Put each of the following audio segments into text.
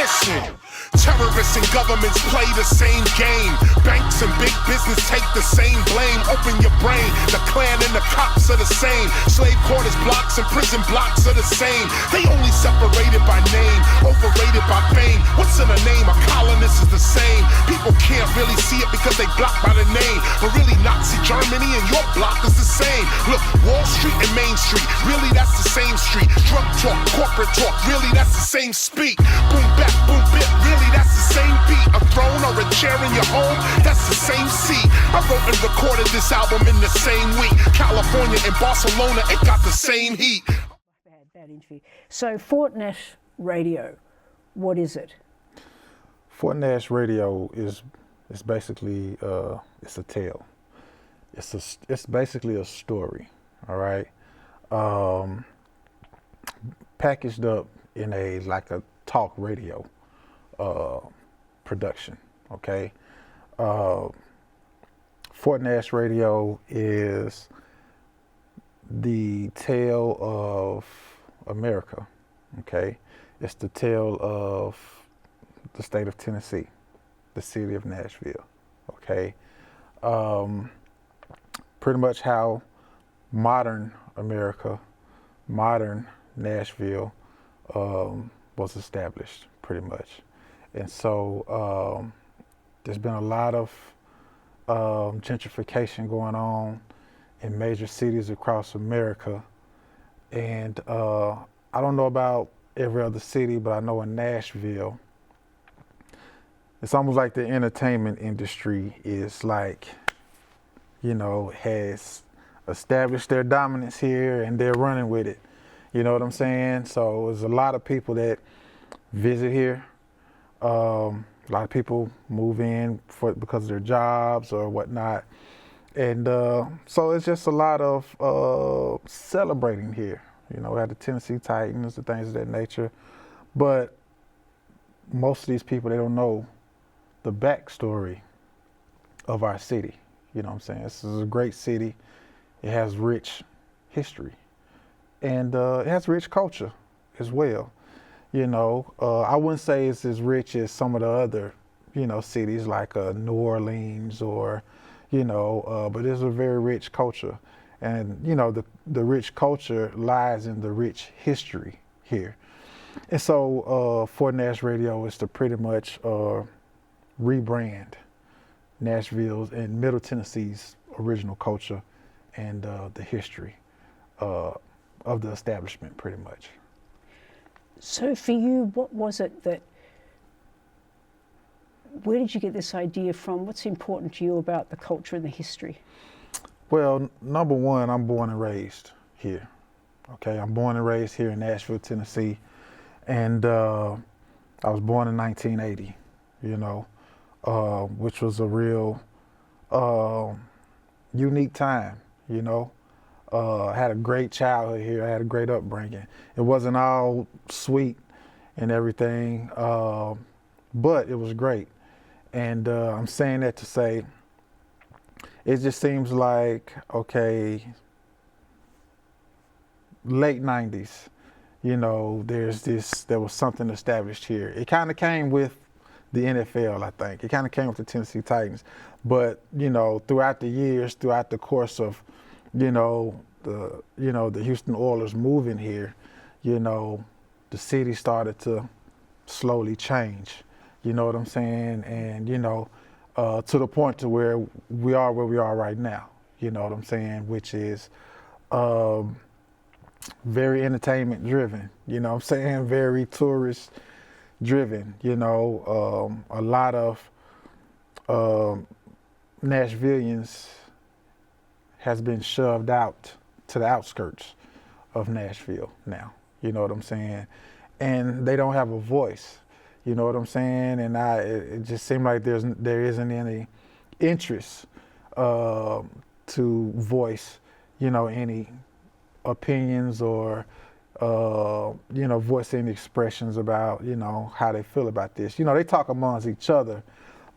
Listen, terrorists and governments play the same game. Banks and big business take the same blame. Open your brain, the Klan and the cops are the same. Slave quarters blocks and prison blocks are the same. They only separated by name, overrated by fame. What's in a name? A colonist is the same. People can't really see it because they blocked by the name. But really Nazi Germany and your block is the same. Look, Wall Street and Main Street, really that's the same street. Drug talk, corporate talk, really that's the same speak. Boom bap, boom bit, really that's the same beat. A throne or a chair in your home, that's the same seat. I wrote and recorded this album in the same week. California and Barcelona, it got the same heat. Bad interview. So Fort Nash Radio, what is it? Fort Nash Radio is basically it's a tale. It's basically a story, all right, packaged up in a talk radio production. Okay, Fort Nash Radio is the tale of America. Okay, it's the tale of the state of Tennessee, the city of Nashville. Okay, pretty much how modern America, modern Nashville was established, pretty much. And so there's been a lot of gentrification going on in major cities across America. And I don't know about every other city, but I know in Nashville, it's almost like the entertainment industry is has established their dominance here and they're running with it. You know what I'm saying? So there's a lot of people that visit here. A lot of people move in because of their jobs or whatnot. And so it's just a lot of celebrating here. You know, we have the Tennessee Titans and things of that nature. But most of these people, they don't know the backstory of our city. You know what I'm saying? This is a great city. It has rich history. And it has rich culture as well. You know, I wouldn't say it's as rich as some of the other, cities like New Orleans or, but it's a very rich culture. And, the rich culture lies in the rich history here. And so Fort Nash Radio is to pretty much rebrand Nashville's and Middle Tennessee's original culture and the history of the establishment, pretty much. So for you, what was it where did you get this idea from? What's important to you about the culture and the history? Well, number one, I'm born and raised here. Okay, I'm born and raised here in Nashville, Tennessee. And I was born in 1980, which was a real unique time, I had a great childhood here. I had a great upbringing. It wasn't all sweet and everything, but it was great. And I'm saying that to say, it just seems like, okay, late 90s, there was something established here. It kind of came with the NFL, I think. It kind of came with the Tennessee Titans. But, throughout the years, throughout the course of, the Houston Oilers moving here, the city started to slowly change. You know what I'm saying? And, to the point to where we are right now. You know what I'm saying? Which is very entertainment driven. You know what I'm saying? Very tourist driven. A lot of Nashvillians has been shoved out to the outskirts of Nashville now. You know what I'm saying? And they don't have a voice. You know what I'm saying? And it just seemed like there isn't any interest to voice, any opinions or, voice any expressions about, how they feel about this. They talk amongst each other,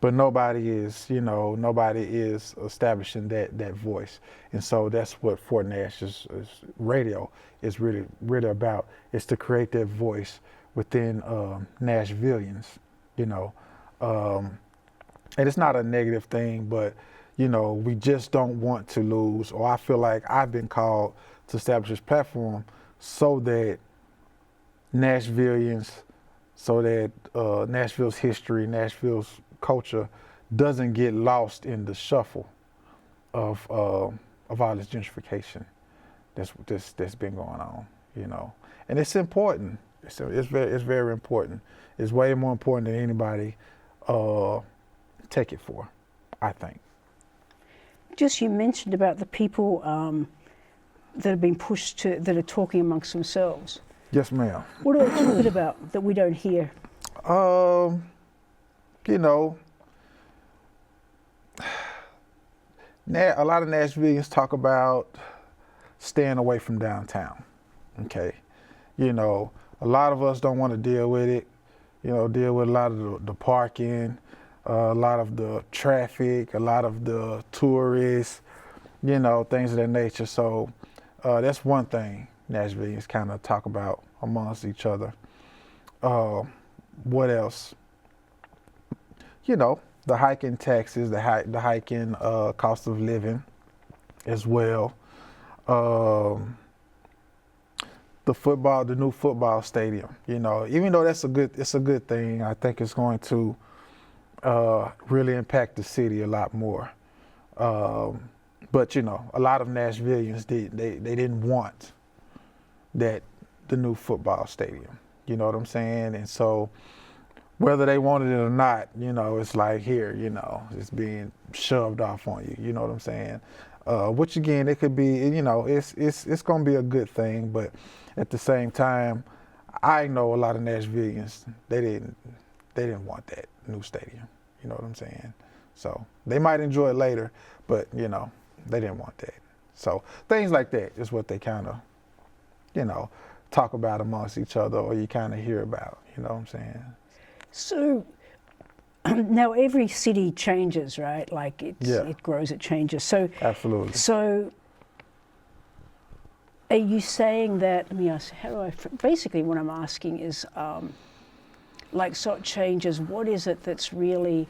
but nobody is establishing that voice. And so that's what Fort Nash's radio is really about, is to create that voice within Nashvillians, you know. And it's not a negative thing, but, you know, we just don't want to lose, or I feel like I've been called to establish this platform so that Nashvillians, so that Nashville's history, Nashville's culture doesn't get lost in the shuffle of all this gentrification that's been going on, you know. And it's important. It's very important. It's way more important than anybody take it for, I think. Just you mentioned about the people that have been pushed to, that are talking amongst themselves. Yes, ma'am. What are they talking about that we don't hear? You know, a lot of Nashvillians talk about staying away from downtown, okay? You know, a lot of us don't want to deal with it, you know, deal with a lot of the parking, a lot of the traffic, a lot of the tourists, you know, things of that nature. So that's one thing Nashvillians kind of talk about amongst each other. What else? You know, the hike in taxes, the hike in cost of living as well. The new football stadium, you know, even though it's a good thing, I think it's going to really impact the city a lot more. But you know, a lot of Nashvillians they didn't want the new football stadium. You know what I'm saying? And so whether they wanted it or not, you know, it's like here, you know, it's being shoved off on you. You know what I'm saying? Which again, it could be, you know, it's going to be a good thing, but at the same time, I know a lot of Nashvillians, they didn't want that new stadium. You know what I'm saying? So they might enjoy it later, but you know, they didn't want that. So things like that is what they kind of, you know, talk about amongst each other, or you kind of hear about. You know what I'm saying? So now every city changes, right? Like it grows, it changes. So absolutely. So are you saying that? Let me ask. Basically, what I'm asking is, like, so it changes. What is it that's really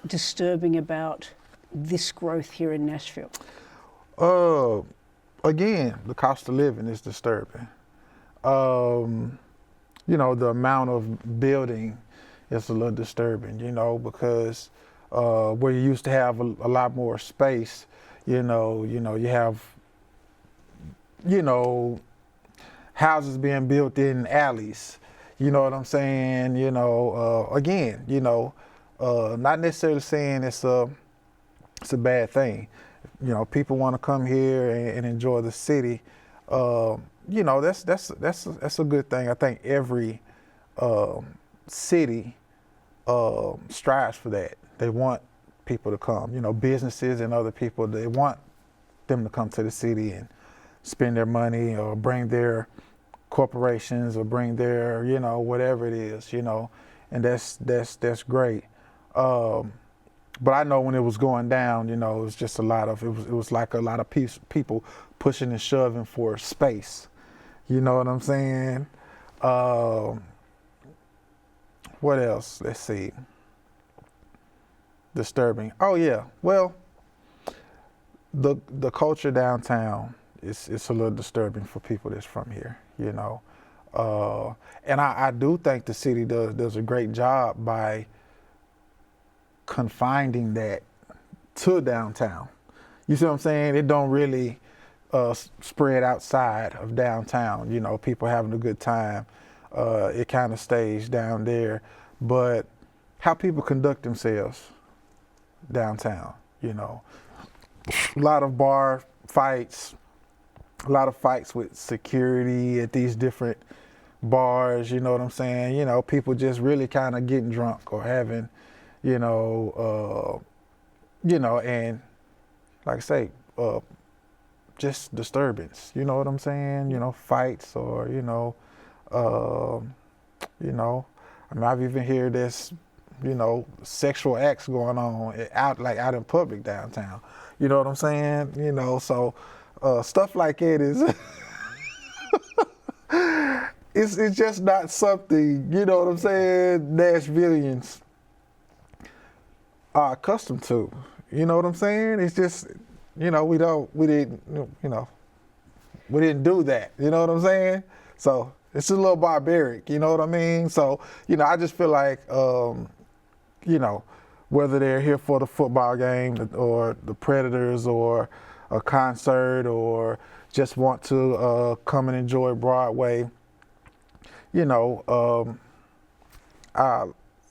disturbing about this growth here in Nashville? Again, the cost of living is disturbing. You know, the amount of building is a little disturbing, you know, because where you used to have a lot more space, you know, you have, you know, houses being built in alleys, you know what I'm saying? You know, again, you know, not necessarily saying it's a bad thing. You know, people want to come here and enjoy the city. You know, that's a good thing. I think every city strives for that. They want people to come. You know, businesses and other people, they want them to come to the city and spend their money, or bring their corporations, or bring their, you know, whatever it is, you know, and that's great. But I know when it was going down, you know, it was just it was like a lot of people pushing and shoving for space. You know what I'm saying? What else? Let's see. Disturbing. Oh yeah. Well, the culture downtown it's a little disturbing for people that's from here. You know, and I do think the city does a great job by confining that to downtown. You see what I'm saying? It don't really spread outside of downtown. You know, people having a good time. It kind of stays down there. But how people conduct themselves downtown, you know, a lot of bar fights, a lot of fights with security at these different bars. You know what I'm saying? You know, people just really kind of getting drunk or having, you know, and like I say, just disturbance. You know what I'm saying? You know, fights, or you know, I mean, I've even heard this, you know, sexual acts going on out in public downtown. You know what I'm saying? You know, so stuff like it is it's just not something, you know what I'm saying, Nashvillians are accustomed to. You know what I'm saying? It's just, you know, we didn't do that. You know what I'm saying? So it's a little barbaric, you know what I mean? So, you know, I just feel like, you know, whether they're here for the football game or the Predators or a concert or just want to come and enjoy Broadway, you know,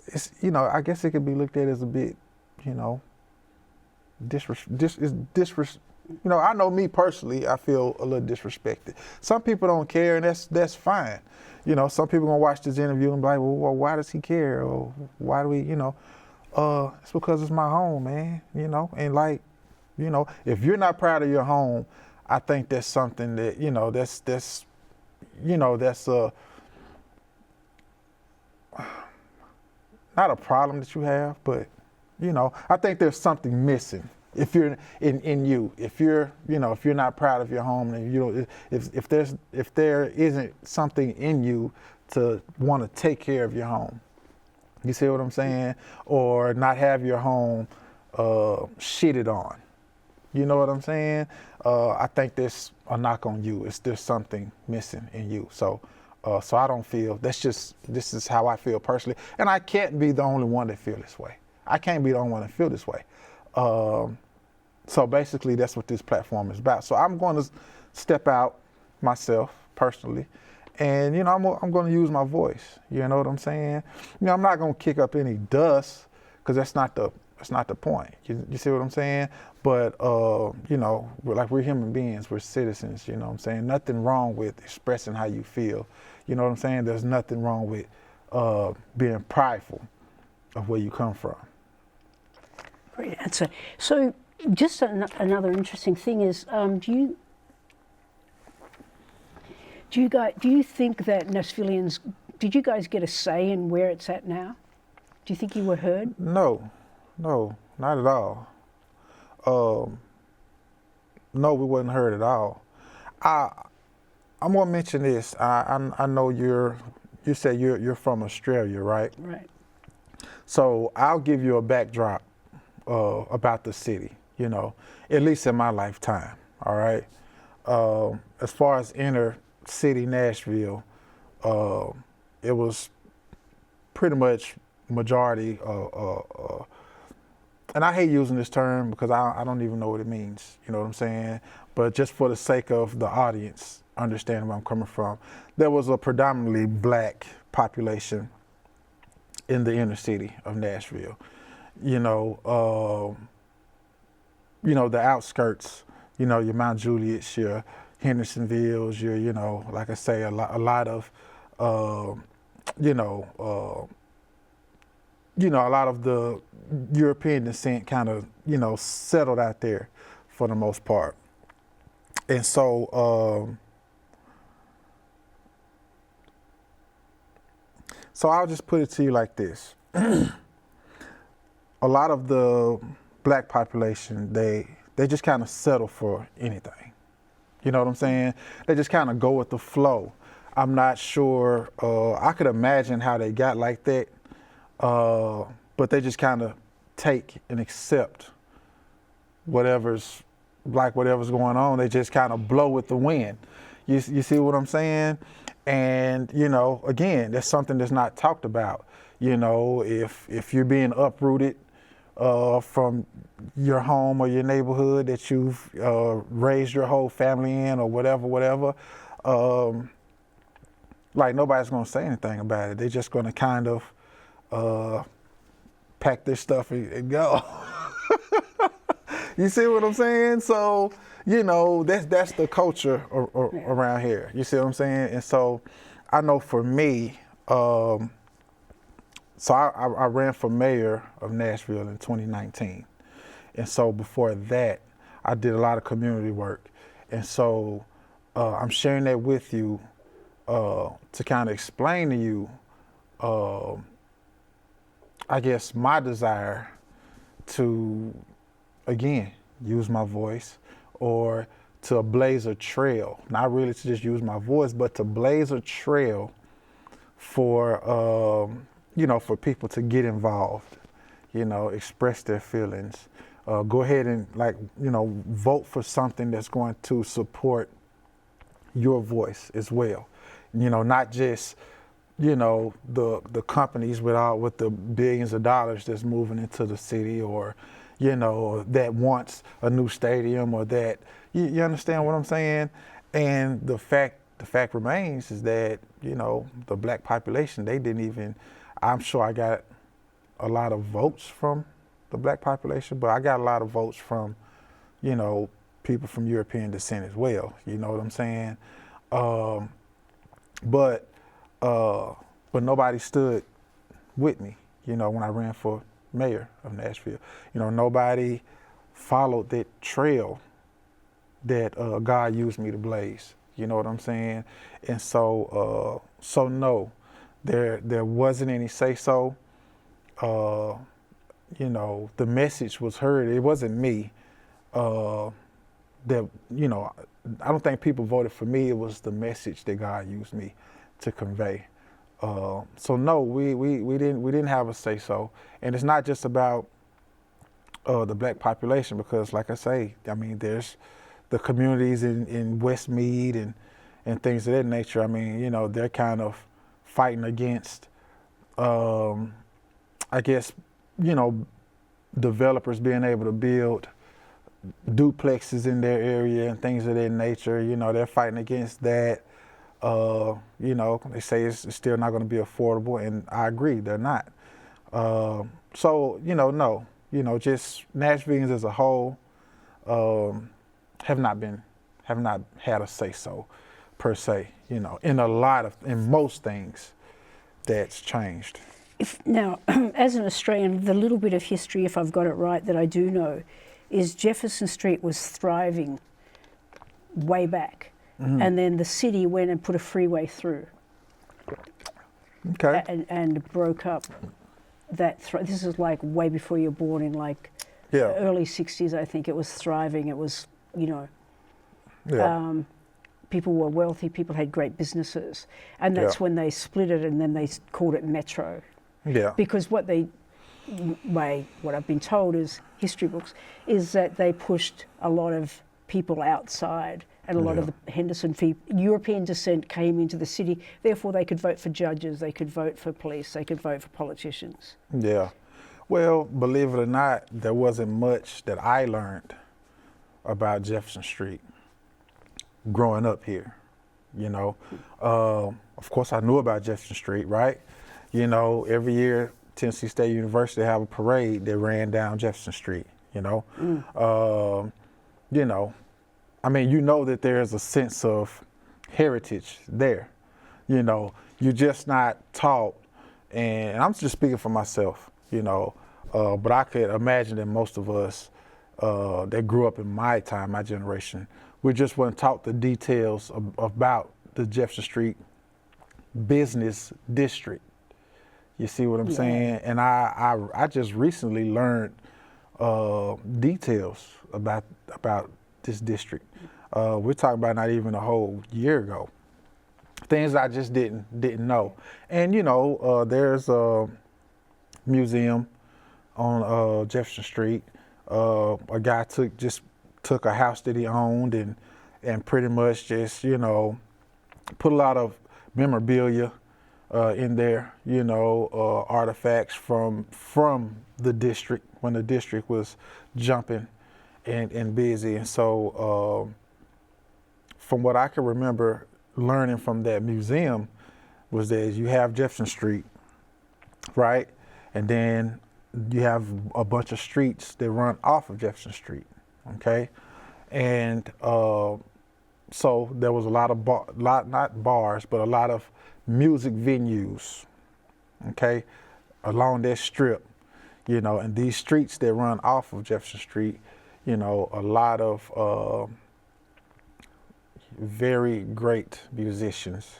it's, you know, I guess it could be looked at as a bit, you know, you know, I know me personally, I feel a little disrespected. Some people don't care, and that's fine. You know, some people gonna watch this interview and be like, well, why does he care? Or why do we, you know? It's because it's my home, man. You know, and like, you know, if you're not proud of your home, I think that's something that, you know, that's you know, that's not a problem that you have, but, you know, I think there's something missing. If you're in you, if you're, you know, if you're not proud of your home, and you know, if there isn't something in you to want to take care of your home, you see what I'm saying, or not have your home shitted on, you know what I'm saying? I think there's a knock on you. There's something missing in you. So I don't feel, this is how I feel personally, and I can't be the only one that feel this way. I can't be the only one that feel this way. So basically that's what this platform is about. So I'm going to step out myself personally, and, you know, I'm going to use my voice. You know what I'm saying? You know, I'm not going to kick up any dust, because that's not the point. You see what I'm saying? But, you know, we're human beings, we're citizens, you know what I'm saying? Nothing wrong with expressing how you feel. You know what I'm saying? There's nothing wrong with being prideful of where you come from. Great answer. So just another interesting thing is, do you think that Nashvillians, did you guys get a say in where it's at now? Do you think you were heard? No, not at all. No, we wasn't heard at all. I'm gonna mention this. I know you said you're from Australia, right? Right. So I'll give you a backdrop about the city, you know, at least in my lifetime, all right? As far as inner city Nashville, it was pretty much majority, and I hate using this term because I don't even know what it means, you know what I'm saying? But just for the sake of the audience understanding where I'm coming from, there was a predominantly black population in the inner city of Nashville. You know, the outskirts, you know, your Mount Juliet's, your Hendersonville's, your, you know, like I say, a lot of, you know, a lot of the European descent kind of, you know, settled out there for the most part. And so, so I'll just put it to you like this. A lot of the black population, they just kind of settle for anything. You know what I'm saying? They just kind of go with the flow. I'm not sure, I could imagine how they got like that, but they just kind of take and accept whatever's going on. They just kind of blow with the wind. You see what I'm saying? And, you know, again, that's something that's not talked about. You know, if you're being uprooted from your home or your neighborhood that you've raised your whole family in, or whatever, like, nobody's gonna say anything about it. They're just gonna kind of pack their stuff and go. You see what I'm saying? So, you know, that's the culture around here. You see what I'm saying? And so I know for me, so I ran for mayor of Nashville in 2019. And so before that, I did a lot of community work. And so I'm sharing that with you to kind of explain to you, I guess, my desire to, again, use my voice, or to blaze a trail, not really to just use my voice, but to blaze a trail for, for people to get involved, express their feelings. Go ahead and vote for something that's going to support your voice as well. Not just, the companies with the billions of dollars that's moving into the city, or, that wants a new stadium, or that, you understand what I'm saying? And the fact remains is that, the black population, they didn't even, I'm sure I got a lot of votes from the black population, but I got a lot of votes from, people from European descent as well. You know what I'm saying? But nobody stood with me, when I ran for mayor of Nashville. Nobody followed that trail that God used me to blaze. You know what I'm saying? And so no, there wasn't any say-so. The message was heard. It wasn't me. I don't think people voted for me. It was the message that God used me to convey. So no, we didn't have a say-so. And it's not just about the black population, because like I say, I mean, there's the communities in Westmead and things of that nature. I mean, they're kind of fighting against, I guess, developers being able to build duplexes in their area and things of that nature. They're fighting against that. They say it's still not going to be affordable, and I agree, they're not. So, no, just Nashvillians as a whole have not had a say-so per se, in most things that's changed. Now, as an Australian, the little bit of history, if I've got it right, that I do know, is Jefferson Street was thriving way back. Mm-hmm. And then the city went and put a freeway through. Okay. And broke up that. This is like way before you were born, in early 60s, I think. It was thriving. It was, people were wealthy, people had great businesses. And that's when they split it, and then they called it Metro. Yeah. Because what I've been told is, history books, is that they pushed a lot of people outside, and a lot of the Henderson European descent came into the city. Therefore, they could vote for judges, they could vote for police, they could vote for politicians. Yeah. Well, believe it or not, there wasn't much that I learned about Jefferson Street growing up here. Of course, I knew about Jefferson Street, right? Every year, Tennessee State University have a parade that ran down Jefferson Street, I mean, that there's a sense of heritage there. You're just not taught, and I'm just speaking for myself, but I could imagine that most of us that grew up in my time, my generation, we just weren't taught the details about the Jefferson Street business district. You see what I'm saying? And I just recently learned details about this district. We're talking about not even a whole year ago. Things I just didn't know. And there's a museum on Jefferson Street. A guy took a house that he owned and pretty much just put a lot of memorabilia in there, artifacts from the district when the district was jumping and busy. And so from what I can remember learning from that museum was that you have Jefferson Street, right? And then you have a bunch of streets that run off of Jefferson Street, okay? And so there was a lot of not bars, but a lot of music venues, okay, along that strip, and these streets that run off of Jefferson Street, a lot of very great musicians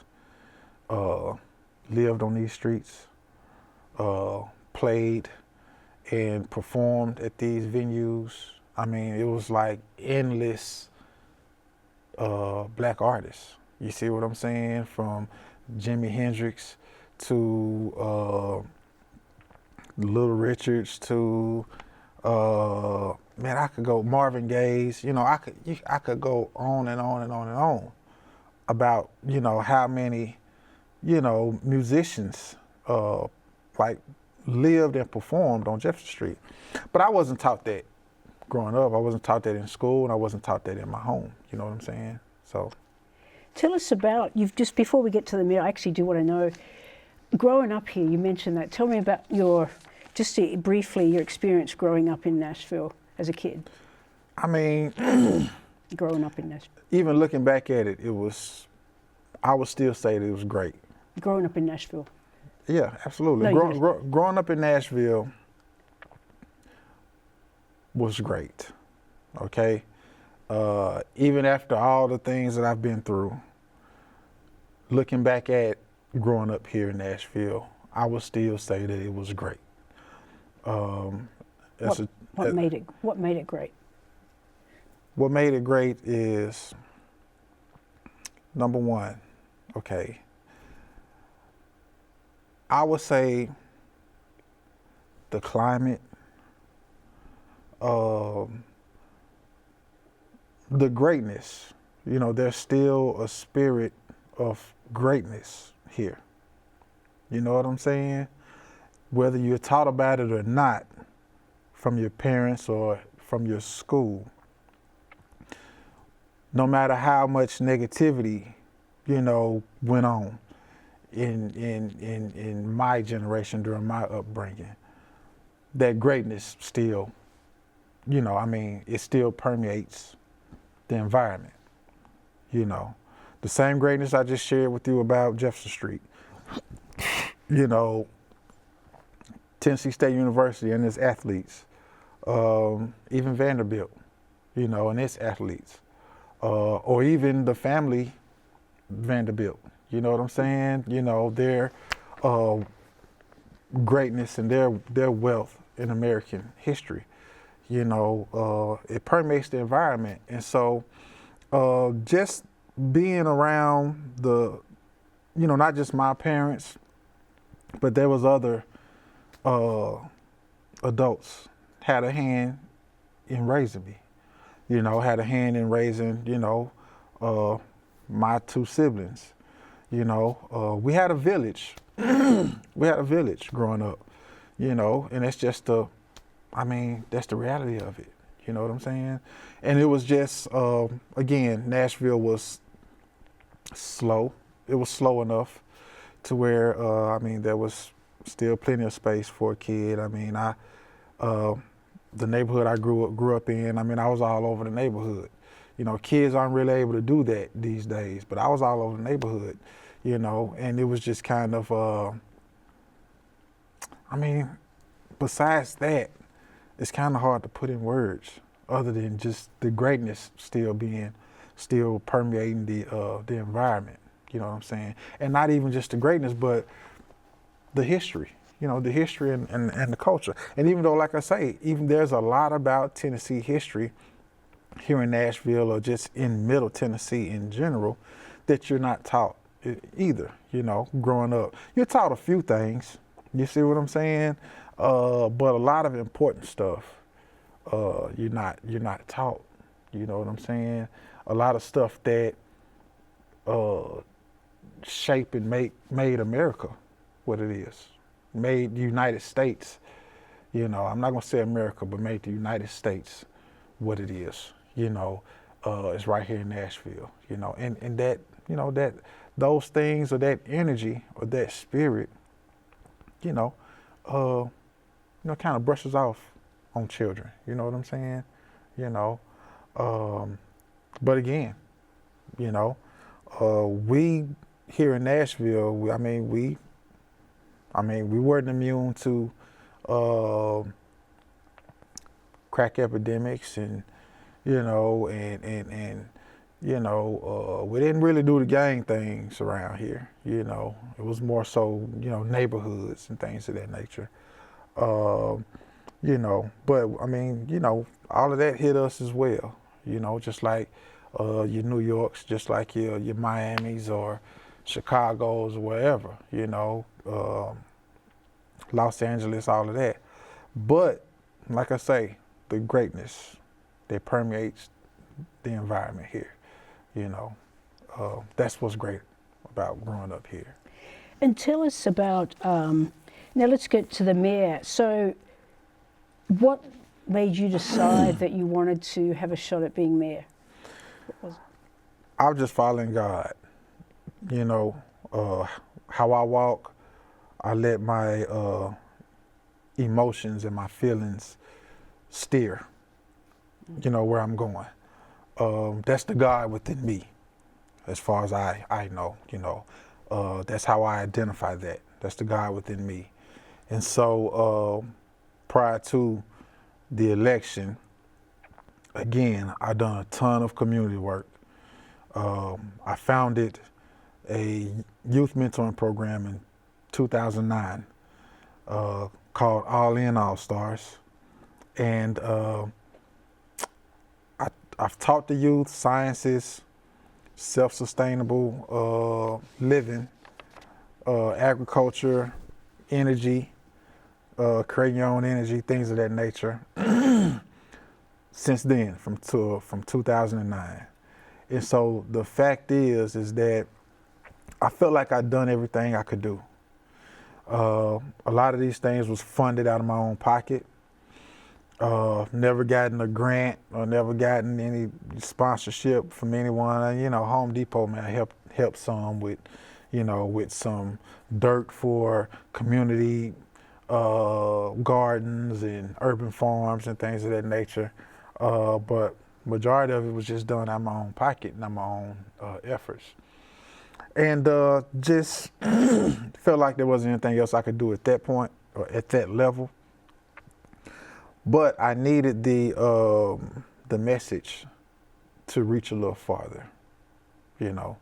lived on these streets, played and performed at these venues. I mean, it was like endless black artists. You see what I'm saying? From Jimi Hendrix to Little Richards to man, I could go Marvin Gaye's. You know, I could go on and on and on and on about, you know, how many, you know, musicians like lived and performed on Jefferson Street. But I wasn't taught that growing up. I wasn't taught that in school, and I wasn't taught that in my home. You know what I'm saying? So, tell us about, just before we get to the middle, I actually do want to know, growing up here, you mentioned that. Tell me about briefly, your experience growing up in Nashville as a kid. I mean, growing up in Nashville. Even looking back at it, I would still say that it was great. Growing up in Nashville. Yeah, absolutely. Growing up in Nashville was great, okay? Even after all the things that I've been through, looking back at growing up here in Nashville, I would still say that it was great. What made it great? What made it great is, number one, okay, I would say the climate, the greatness. You know, there's still a spirit of greatness here. You know what I'm saying? Whether you're taught about it or not, from your parents or from your school, no matter how much negativity, you know, went on in my generation during my upbringing, that greatness still, you know, I mean, it still permeates the environment. You know, the same greatness I just shared with you about Jefferson Street, you know, Tennessee State University and its athletes, even Vanderbilt, you know, and its athletes, or even the family Vanderbilt, you know what I'm saying? You know, their greatness and their wealth in American history, you know, it permeates the environment. And so just being around you know, not just my parents, but there was other adults had a hand in raising me, you know, had a hand in raising, you know, my two siblings, you know. We had a village. We had a village growing up, you know, and that's just that's the reality of it, you know what I'm saying? And it was just, again, Nashville was slow. It was slow enough to where, there was still plenty of space for a kid. I mean, the neighborhood I grew up in, I mean, I was all over the neighborhood. You know, kids aren't really able to do that these days, but I was all over the neighborhood, you know, and it was just kind of, besides that, it's kind of hard to put in words other than just the greatness still permeating the environment, you know what I'm saying? And not even just the greatness, but the history, you know, the history and the culture. And even though, like I say, even there's a lot about Tennessee history here in Nashville or just in Middle Tennessee in general that you're not taught either, you know, growing up. You're taught a few things, you see what I'm saying? But a lot of important stuff, you're not taught, you know what I'm saying? A lot of stuff that shaped and made America what it is, made the United States, you know, I'm not gonna say America, but made the United States what it is, you know, it's right here in Nashville, you know, and that, you know, that those things or that energy or that spirit, you know, kind of brushes off on children, you know what I'm saying? You know, but again, you know, we here in Nashville, we weren't immune to crack epidemics and we didn't really do the gang things around here, you know. It was more so, you know, neighborhoods and things of that nature. You know, but I mean, you know, all of that hit us as well, you know, just like your New Yorks, just like your Miamis or Chicago's or wherever, you know, Los Angeles, all of that. But like I say, the greatness that permeates the environment here, you know, that's what's great about growing up here. And tell us about, now let's get to the mayor. So what made you decide that you wanted to have a shot at being mayor? What was it? I was just following God, you know, how I walk, I let my emotions and my feelings steer, you know, where I'm going. That's the God within me, as far as I know, you know. That's how I identify that. That's the God within me. And so prior to the election, again, I done a ton of community work. I founded a youth mentoring program in 2009 called ALL IN ALL STARZ. And I've taught the youth sciences, self-sustainable living, agriculture, energy, creating your own energy, things of that nature, since then, from 2009. And so the fact is that I felt like I'd done everything I could do. A lot of these things was funded out of my own pocket. Never gotten a grant or never gotten any sponsorship from anyone. You know, Home Depot, man, helped some with, you know, with some dirt for community gardens and urban farms and things of that nature. But majority of it was just done out of my own pocket and out of my own efforts. And just felt like there wasn't anything else I could do at that point or at that level. But I needed the message to reach a little farther, you know.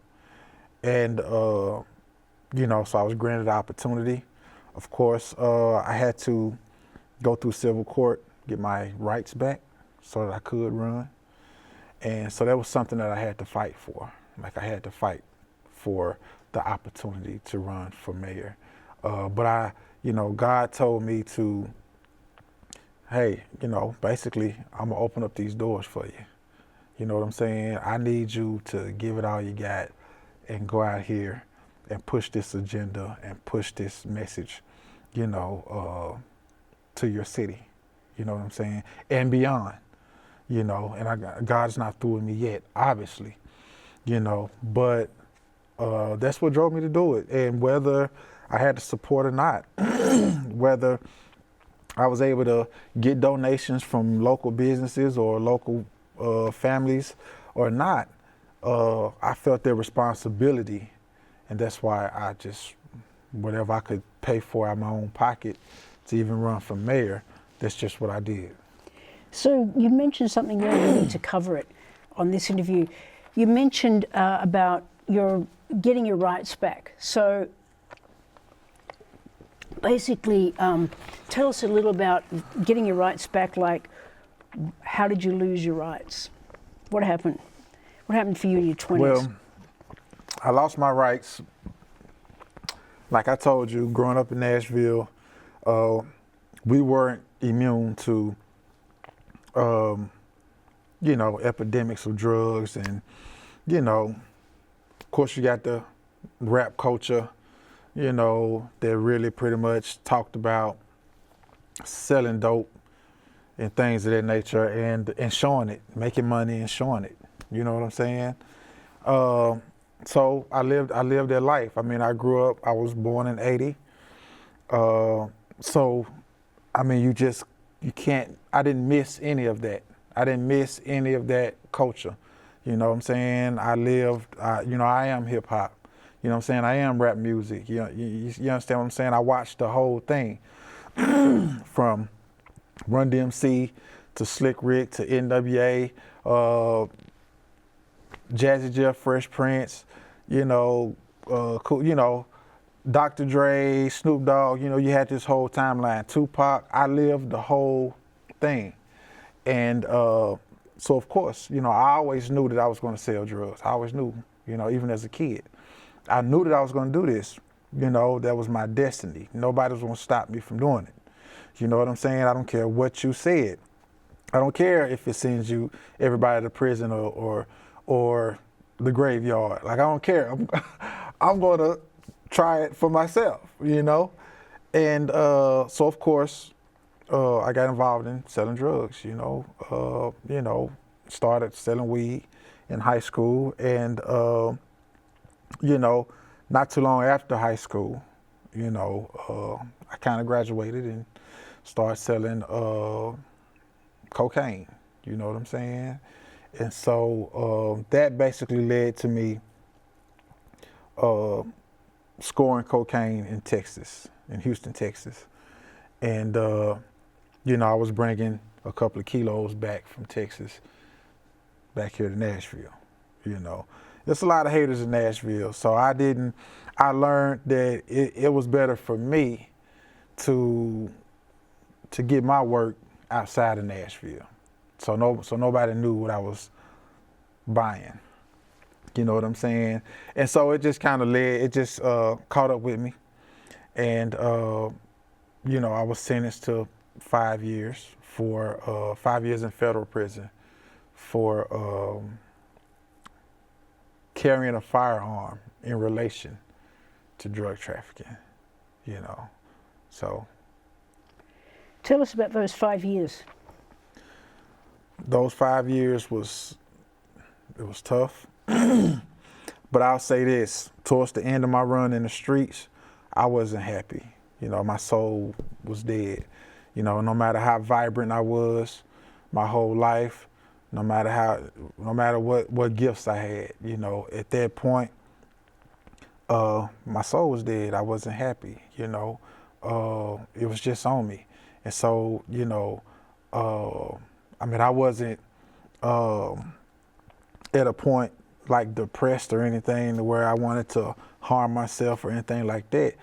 And, you know, so I was granted the opportunity. Of course, I had to go through civil court, get my rights back so that I could run. And so that was something that I had to fight for. Like, I had to fight for the opportunity to run for mayor. But you know, God told me to, hey, you know, basically, I'm gonna open up these doors for you. You know what I'm saying? I need you to give it all you got and go out here and push this agenda and push this message, you know, to your city. You know what I'm saying? And beyond, you know, and God's not through with me yet, obviously, you know, but that's what drove me to do it. And whether I had the support or not, whether I was able to get donations from local businesses or local families or not, I felt their responsibility. And that's why I just, whatever I could pay for out of my own pocket to even run for mayor, that's just what I did. So you mentioned something there, we need to cover it on this interview. You mentioned about your getting your rights back. So basically, tell us a little about getting your rights back. Like, how did you lose your rights? What happened? What happened for you in your 20s? Well, I lost my rights. Like I told you, growing up in Nashville, we weren't immune to, you know, epidemics of drugs. And, you know, of course you got the rap culture, you know, that really pretty much talked about selling dope and things of that nature and showing it, making money and showing it. You know what I'm saying? So I lived that life. I mean, I grew up, I was born in 80. So, I mean, you can't, I didn't miss any of that. I didn't miss any of that culture. You know what I'm saying? I lived, you know, I am hip hop. You know what I'm saying? I am rap music. You know, you understand what I'm saying? I watched the whole thing from Run DMC to Slick Rick to NWA, Jazzy Jeff, Fresh Prince, you know, you know, Dr. Dre, Snoop Dogg, you know, you had this whole timeline. Tupac, I lived the whole thing. And, So of course, you know, I always knew that I was going to sell drugs. I always knew, you know, even as a kid, I knew that I was going to do this. You know, that was my destiny. Nobody was going to stop me from doing it. You know what I'm saying? I don't care what you said. I don't care if it sends you everybody to prison or the graveyard. Like, I don't care. I'm going to try it for myself, you know? And so of course, I got involved in selling drugs, you know, started selling weed in high school. And, you know, not too long after high school, you know, I kind of graduated and started selling cocaine, you know what I'm saying? And so that basically led to me scoring cocaine in Texas, in Houston, Texas. And, you know, I was bringing a couple of kilos back from Texas back here to Nashville, you know. There's a lot of haters in Nashville, so I learned that it was better for me to get my work outside of Nashville. So nobody knew what I was buying. You know what I'm saying? And so it just kind of caught up with me. And, you know, I was sentenced to 5 years for 5 years in federal prison for carrying a firearm in relation to drug trafficking, you know, so. Tell us about those 5 years. Those 5 years it was tough, but I'll say this, towards the end of my run in the streets, I wasn't happy. You know, my soul was dead. You know, no matter how vibrant I was my whole life, no matter what gifts I had, you know, at that point, my soul was dead. I wasn't happy, you know. It was just on me. And so, you know, I mean, I wasn't at a point like depressed or anything where I wanted to harm myself or anything like that.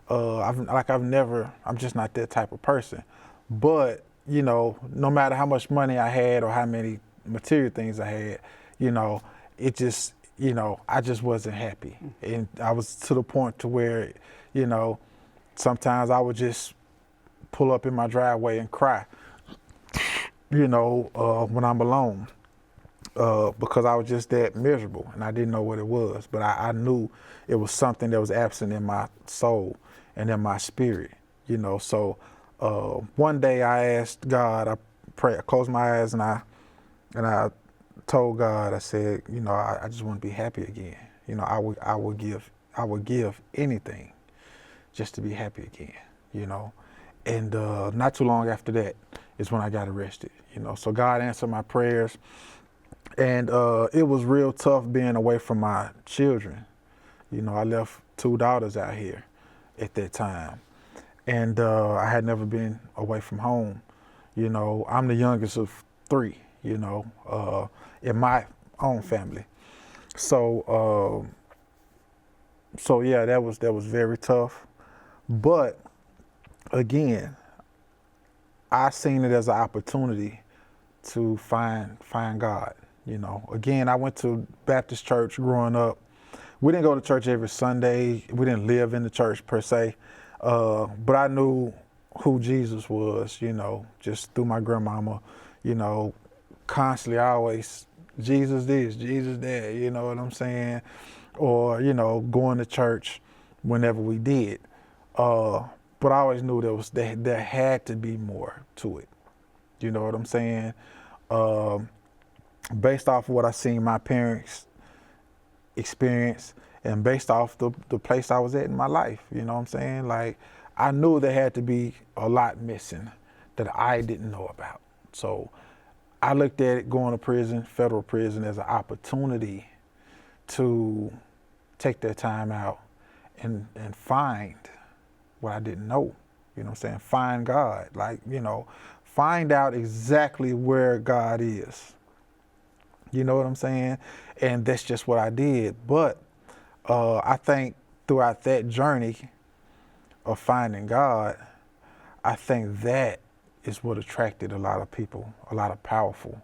I'm just not that type of person. But, you know, no matter how much money I had or how many material things I had, you know, it just, you know, I just wasn't happy. And I was to the point to where, you know, sometimes I would just pull up in my driveway and cry, you know, when I'm alone, because I was just that miserable and I didn't know what it was. But I knew it was something that was absent in my soul and in my spirit, you know. So one day I asked God, I closed my eyes and I told God, I said, you know, I just want to be happy again. You know, I would give anything just to be happy again, you know. And not too long after that is when I got arrested, you know. So God answered my prayers. And it was real tough being away from my children. You know, I left 2 daughters out here at that time. And I had never been away from home. You know, I'm the youngest of 3, you know, in my own family. So, yeah, that was very tough. But again, I seen it as an opportunity to find God. You know, again, I went to Baptist church growing up. We didn't go to church every Sunday. We didn't live in the church per se. But I knew who Jesus was, you know, just through my grandmama, you know, constantly always, Jesus this, Jesus that, you know what I'm saying? Or, you know, going to church whenever we did. But I always knew there had to be more to it. You know what I'm saying? Based off of what I seen my parents experience and based off the place I was at in my life, you know what I'm saying? Like, I knew there had to be a lot missing that I didn't know about. So I looked at it going to prison, federal prison, as an opportunity to take that time out and find what I didn't know, you know what I'm saying? Find God, like, you know, find out exactly where God is. You know what I'm saying? And that's just what I did. But I think throughout that journey of finding God, I think that is what attracted a lot of people, a lot of powerful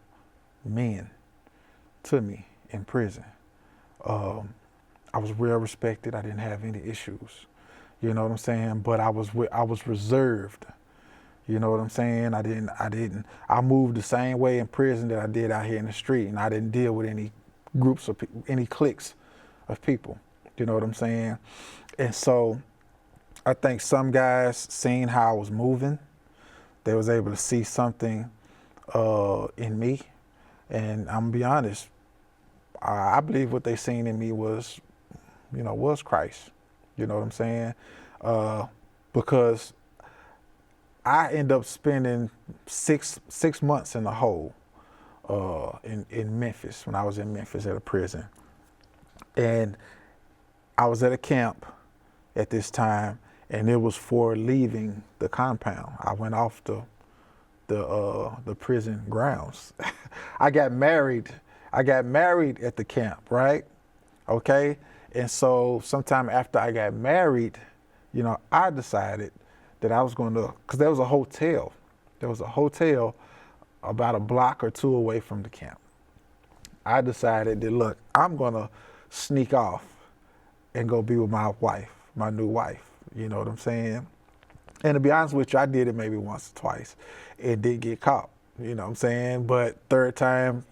men to me in prison. I was well respected. I didn't have any issues. You know what I'm saying? But I was reserved. You know what I'm saying? I moved the same way in prison that I did out here in the street, and I didn't deal with any groups of any cliques of people. You know what I'm saying? And so I think some guys seen how I was moving. They was able to see something in me. And I'm gonna be honest, I believe what they seen in me was Christ. You know what I'm saying? Because I ended up spending six months in the hole in Memphis, when I was in Memphis at a prison. And I was at a camp at this time, and it was for leaving the compound. I went off the prison grounds. I got married at the camp, right? Okay? And so sometime after I got married, I decided that I was going to, because there was a hotel. There was a hotel about a block or two away from the camp. I decided that, look, I'm going to sneak off and go be with my wife, my new wife. You know what I'm saying? And to be honest with you, I did it maybe once or twice. It did get caught, you know what I'm saying? But third time,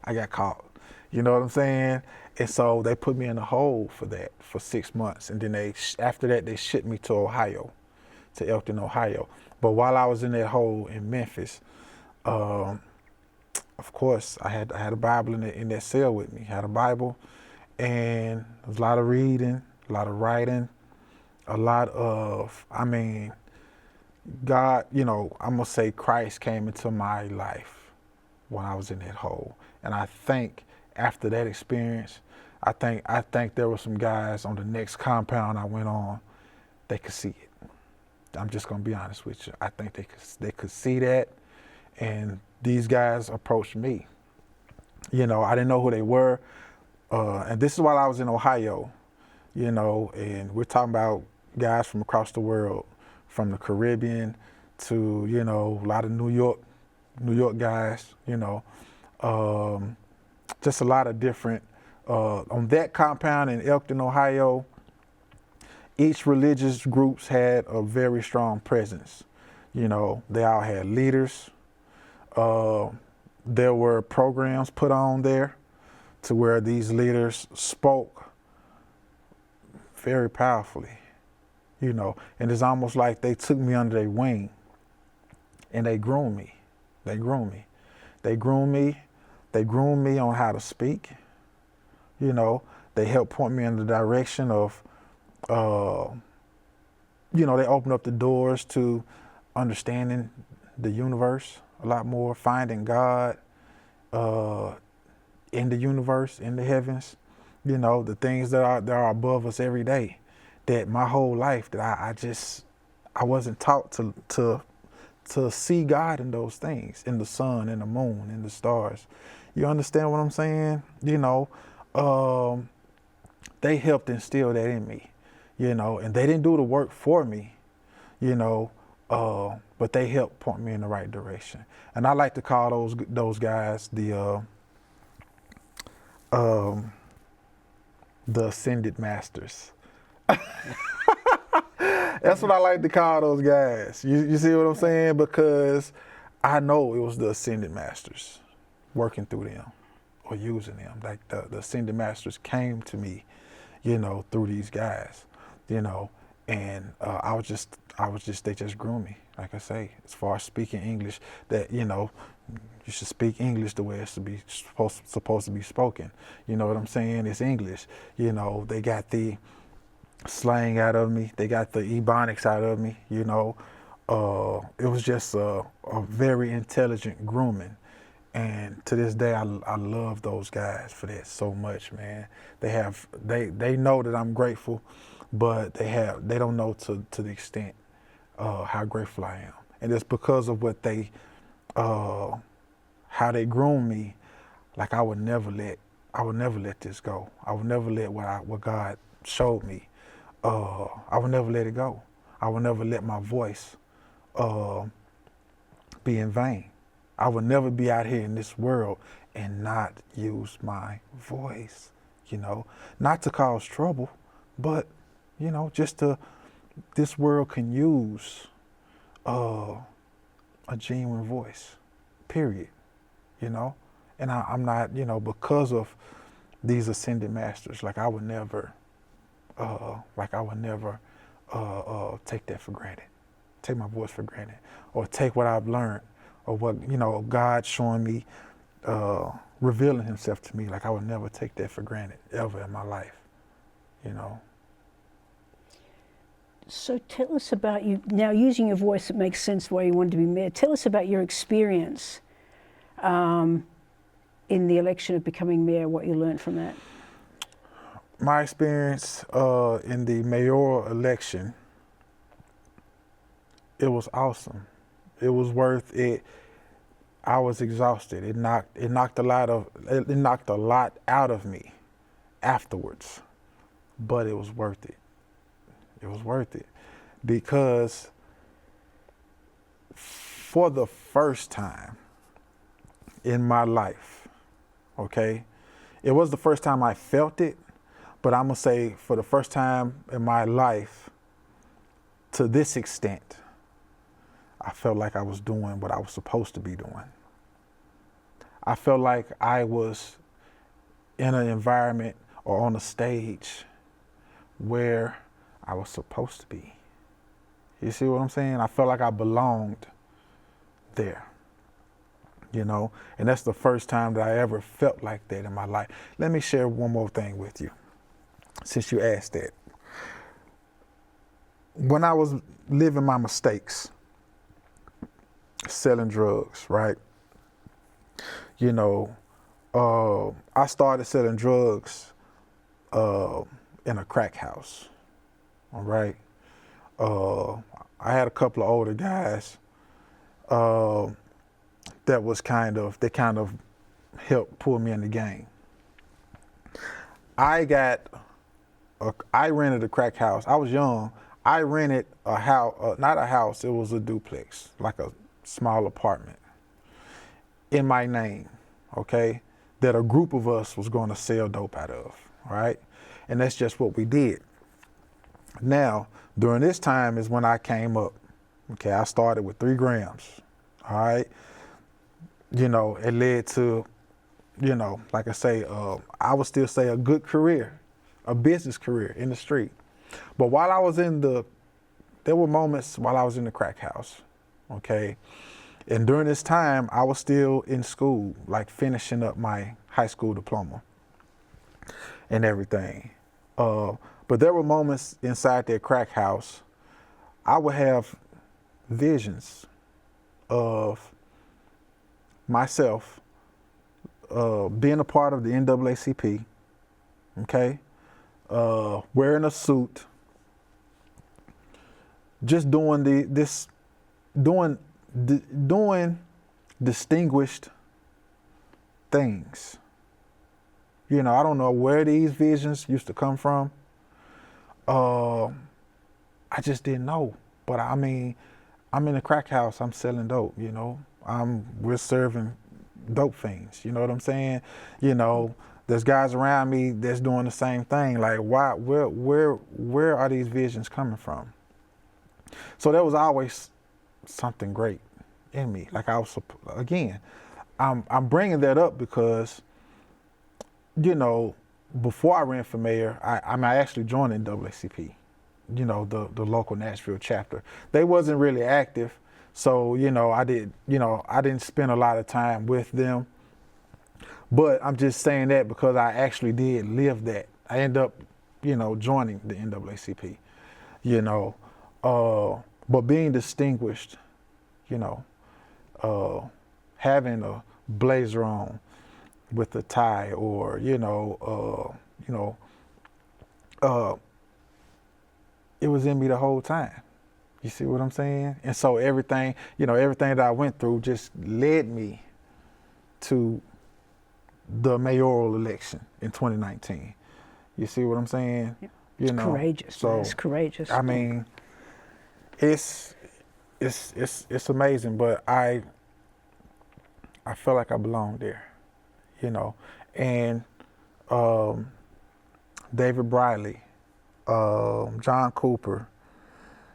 I got caught. You know what I'm saying? And so they put me in a hole for that for 6 months. And then after that, they shipped me to Ohio, to Elkton, Ohio. But while I was in that hole in Memphis, of course, I had a Bible in that cell with me. I had a Bible, and there was a lot of reading, a lot of writing, a lot of, God, I'm gonna say Christ came into my life when I was in that hole. And I think after that experience, I think there were some guys on the next compound I went on, they could see it. I'm just gonna be honest with you. I think they could see that, and these guys approached me. I didn't know who they were, and this is while I was in Ohio, and we're talking about guys from across the world, from the Caribbean to, a lot of New York guys, just a lot of different, on that compound in Elkton, Ohio, each religious groups had a very strong presence. They all had leaders. There were programs put on there to where these leaders spoke very powerfully, and it's almost like they took me under their wing and they groomed me. They groomed me on how to speak. They helped point me in the direction of, they opened up the doors to understanding the universe a lot more, finding God in the universe, in the heavens, the things that are above us every day, that my whole life that I wasn't taught to see God in those things, in the sun, in the moon, in the stars. You understand what I'm saying? They helped instill that in me, and they didn't do the work for me, but they helped point me in the right direction. And I like to call those guys the ascended masters. That's what I like to call those guys. You see what I'm saying? Because I know it was the ascended masters working through them or using them. Like the ascended masters came to me, through these guys, and they just grew me. Like I say, as far as speaking English, that, you should speak English the way it's supposed to be spoken. You know what I'm saying? It's English. They got the slang out of me. They got the ebonics out of me. It was just a very intelligent grooming. And to this day, I love those guys for that so much, man. They know that I'm grateful, but they don't know to the extent how grateful I am. And it's because of what how they groomed me. Like I would never let this go. I would never let what God showed me. I would never let it go. I would never let my voice be in vain. I would never be out here in this world and not use my voice, not to cause trouble, but, just this world can use a genuine voice, period, and I'm not, because of these ascended masters, I would never take that for granted, take my voice for granted, or take what I've learned, or what, God showing me, revealing himself to me. I would never take that for granted ever in my life, So tell us about you, now using your voice that makes sense why you wanted to be mayor. Tell us about your experience in the election of becoming mayor, what you learned from that. My experience in the mayoral election, it was awesome. It was worth it. I was exhausted. It knocked a lot out of me afterwards, but it was worth it. It was worth it because for the first time in my life, okay, it was the first time I felt it, but I'm gonna say for the first time in my life, to this extent, I felt like I was doing what I was supposed to be doing. I felt like I was in an environment or on a stage where I was supposed to be. You see what I'm saying? I felt like I belonged there, and that's the first time that I ever felt like that in my life. Let me share one more thing with you, since you asked that. When I was living my mistakes, selling drugs, right? I started selling drugs in a crack house. All right. I had a couple of older guys that kind of helped pull me in the game. I rented a crack house. I was young. I rented a house, not a house, it was a duplex, like a small apartment in my name, okay, that a group of us was going to sell dope out of, right? And that's just what we did. Now, during this time is when I came up. Okay, I started with 3 grams. All right. It led to, like I say, I would still say a good career, a business career in the street. But while I was there were moments while I was in the crack house. Okay. And during this time, I was still in school, finishing up my high school diploma and everything. But there were moments inside that crack house, I would have visions of myself being a part of the NAACP, okay, wearing a suit, just doing doing distinguished things. I don't know where these visions used to come from. I just didn't know. But I mean, I'm in a crack house, I'm selling dope, we're serving dope fiends, you know what I'm saying? There's guys around me that's doing the same thing. Where are these visions coming from? So there was always something great in me. I'm bringing that up because, before I ran for mayor, I actually joined the NAACP, the local Nashville chapter. They wasn't really active, so I didn't spend a lot of time with them. But I'm just saying that because I actually did live that. I ended up, joining the NAACP, but being distinguished, having a blazer on with a tie, or it was in me the whole time. You see what I'm saying? And so everything that I went through just led me to the mayoral election in 2019. You see what I'm saying? Yep. It's courageous. So it's courageous. I mean, it's amazing, but I felt like I belonged there. you know, and David Briley, John Cooper,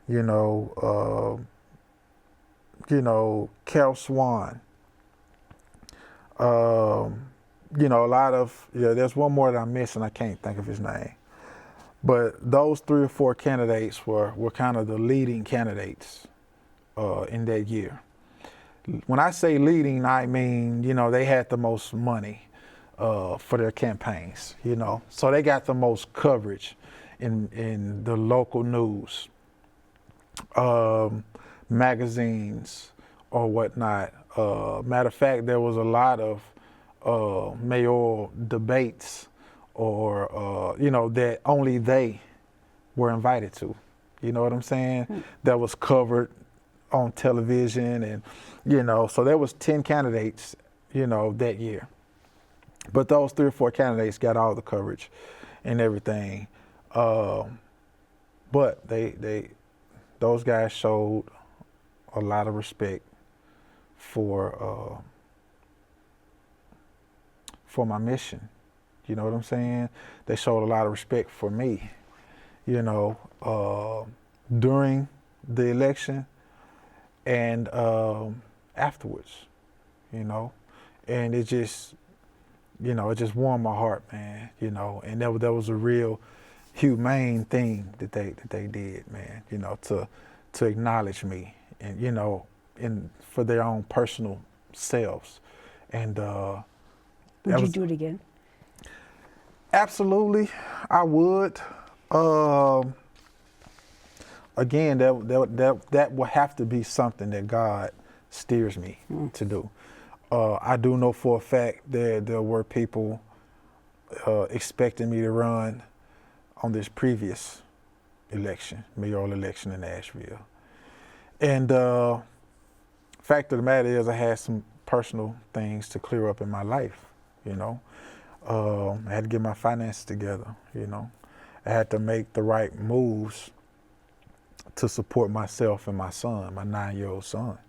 Carol Swan, a lot of, there's one more that I'm missing, I can't think of his name. But those 3 or 4 candidates were kind of the leading candidates in that year. When I say leading, I mean, they had the most money for their campaigns, So they got the most coverage in the local news, magazines or whatnot. Matter of fact, there was a lot of mayoral debates or, that only they were invited to. You know what I'm saying? That was covered on television and, so there was 10 candidates, that year. But those 3 or 4 candidates got all the coverage and everything. But those guys showed a lot of respect for my mission. You know what I'm saying? They showed a lot of respect for me, during the election and afterwards, and it just, it just warmed my heart, man, and that was a real humane thing that they did, man, to acknowledge me and, for their own personal selves. And would you do it again? Absolutely, I would. Again, that will have to be something that God steers me to do. I do know for a fact that there were people expecting me to run on this previous election, mayoral election in Nashville. And fact of the matter is, I had some personal things to clear up in my life, I had to get my finances together, I had to make the right moves to support myself and my son, my 9-year-old son.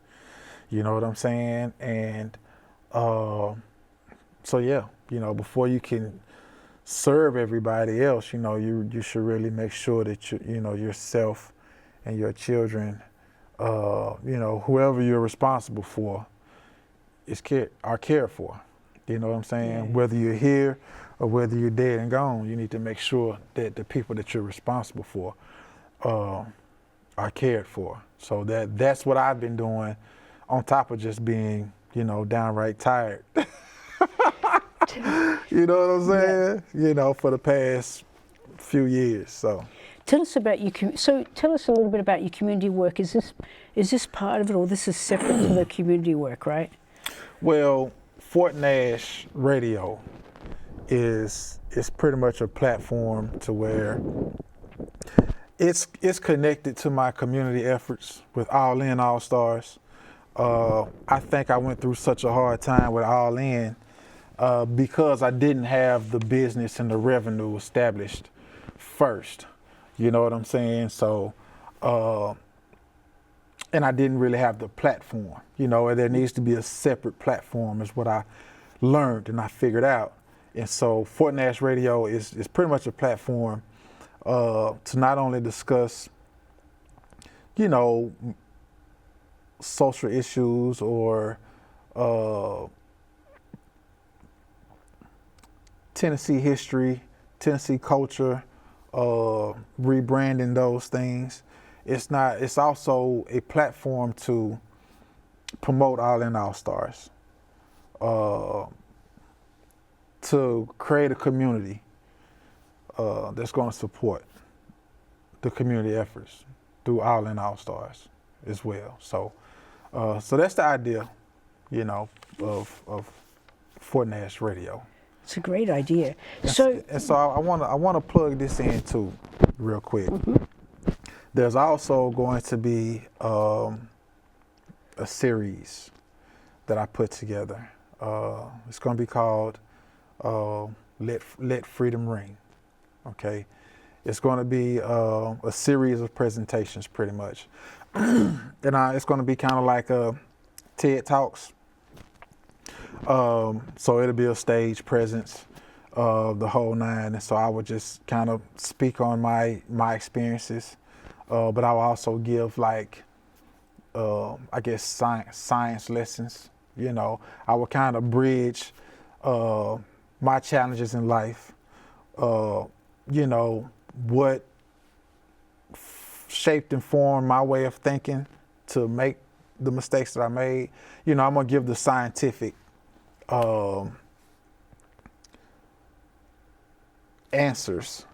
You know what I'm saying? And so yeah, before you can serve everybody else, you should really make sure that yourself and your children, whoever you're responsible for are cared for. You know what I'm saying? Yeah. Whether you're here or whether you're dead and gone, you need to make sure that the people that you're responsible for are cared for. So that's what I've been doing, on top of just being, downright tired. You know what I'm saying? Yeah. For the past few years. So tell us about tell us a little bit about your community work. Is this part of it, or this is separate to the community work, right? Well, Fort Nash Radio is pretty much a platform to where it's connected to my community efforts with ALL IN ALL STARZ. I think I went through such a hard time with ALL IN because I didn't have the business and the revenue established first. You know what I'm saying? So, and I didn't really have the platform. There needs to be a separate platform is what I learned and I figured out. And so Fort Nash Radio is pretty much a platform to not only discuss, social issues or Tennessee history, Tennessee culture, rebranding those things. It's also a platform to promote ALL IN ALL STARZ, to create a community that's going to support the community efforts through ALL IN ALL STARZ as well. So that's the idea, of Fort Nash Radio. It's a great idea. So I want to plug this in too, real quick. Mm-hmm. There's also going to be a series that I put together. It's going to be called Let Freedom Ring. Okay, it's going to be a series of presentations, pretty much, and it's going to be kind of like TED Talks. So it'll be a stage presence, the whole nine. And so I would just kind of speak on my experiences, but I will also give like, I guess science lessons. You know, I would kind of bridge my challenges in life. You know, what shaped and formed my way of thinking to make the mistakes that I made. You know, I'm gonna give the scientific answers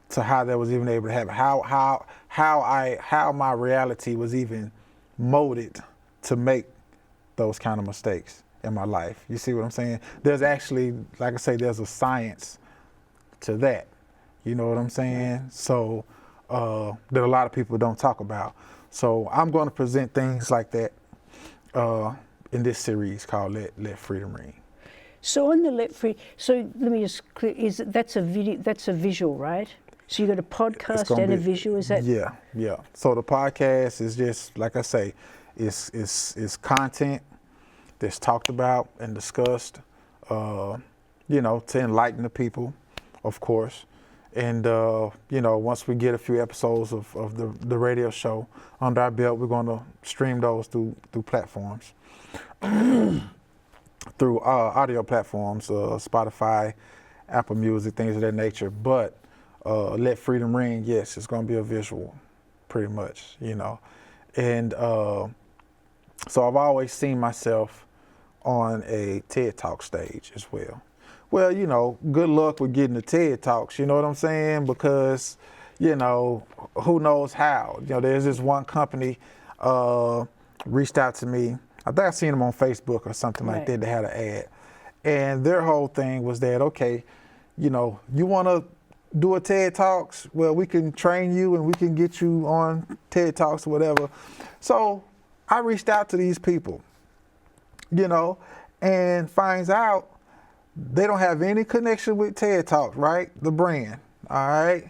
to how that was even able to happen. How my reality was even molded to make those kind of mistakes in my life. You see what I'm saying? There's actually, like I say, there's a science to that. You know what I'm saying? So that a lot of people don't talk about. So I'm going to present things like that in this series called Let Freedom Ring. So on the Let Free, so let me just clear, that's a video, that's a visual, right? So you got a podcast and a visual, is that? Yeah. So the podcast is just, like I say, it's content that's talked about and discussed, you know, to enlighten the people, of course. And, you know, once we get a few episodes of the radio show under our belt, we're going to stream those through platforms, through audio platforms, Spotify, Apple Music, things of that nature. But Let Freedom Ring, yes, it's going to be a visual, pretty much, you know. And so I've always seen myself on a TED Talk stage as well. Well, you know, good luck with getting the TED Talks, you know what I'm saying? Because, you know, who knows how? You know, there's this one company reached out to me. I think I seen them on Facebook or something like that. They had an ad. And their whole thing was that, okay, you know, you want to do a TED Talks? Well, we can train you and we can get you on TED Talks or whatever. So I reached out to these people, you know, and finds out they don't have any connection with TED Talks, right? The brand, all right?